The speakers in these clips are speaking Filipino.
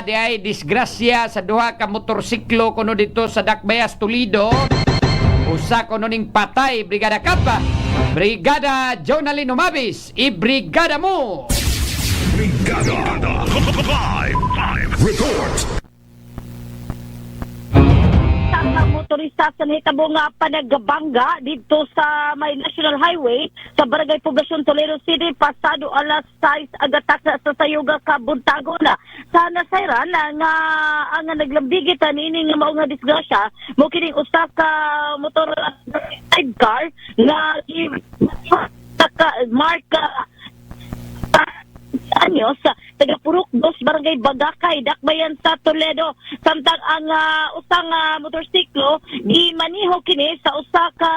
Di ay disgrasya sa duha ka motorsiklo kuno dito sa Dakbayas, Toledo. Usa kuno ning patay, Brigada Kapa. Brigada Jonalyn Umabis, ibrigada mo! Brigada Live Report. Sa motorista sa nahitabo nga panagabangga dito sa may National Highway sa Barangay Poblacion, Toledo City pasado alas 6 agatak sa Sayuga Kabuntagon na sa nasayran nga ang naglambigit nini nga mao nga disgrasya mo kining usa ka motor sidecar nga marka anyos taga Purok 2 Barangay Bagakay Dakbayan sa Toledo samtang ang usang motorsiklo gimaniho kini sa usa ka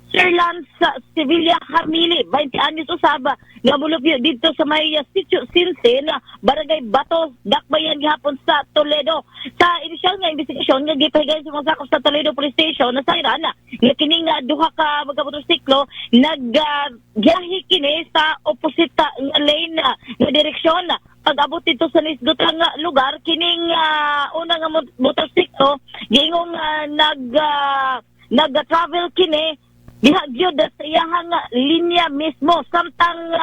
Sir Lance Sevilla Hamili 20 anyos usab nga mulupyo dito sa may Sitio Sinsin Barangay Bato Dakbayan gihapon sa Toledo. Sa inisyal nga investigasyon nga gipahigayon sa mga sakop sa Toledo Police Station nasayran nga kining duha ka mga motorsiklo naggiyahe kini sa opposite nga lane nga direksyon. Pag-abot dito sa nisgutang lugar kining una nga motorsiklo giingong nag-travel kini dihagyod sa iyang linya mismo samtang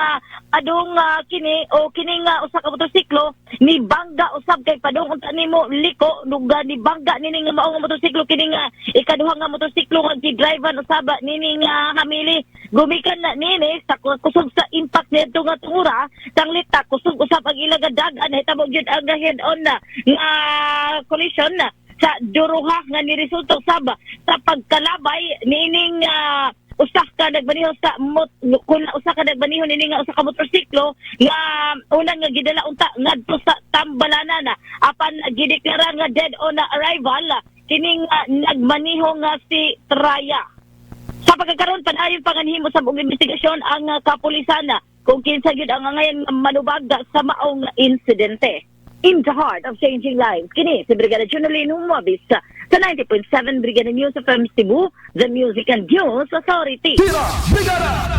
adong kini o kining usa ka motorsiklo ni bangga usab kay padung unta nimo liko nuga ni bangga nini nga mao nga motorsiklo kining ikaduha nga motorsiklo nga gidriver usab nini nga Hamili gumikan na nini sa kusog sa impact nito nga tungura tanglita kusog usab ang ilaga dagan hitabo gyud ang head on na collision na sa duruha nga niresulta usab sa pagkalabay nining usa ka nagbaniho sa usa ka nagbaniho nini nga usa ka motorsiklo nga unang nga gidala unta ngadto sa Tambalana na apan gideklara nga dead on arrival kining nagmaniho nga si Traya. Sa pagkakaroon padayon panganhimo sa buong investigasyon ang kapulisan kung kinsa gyud ang ngayon manubag sa maong insidente. In the heart of changing lives, kini si Brigada Jonalyn Umabis sa 90.7 Brigada News FM Cebu, the Music and News Authority. Brigada!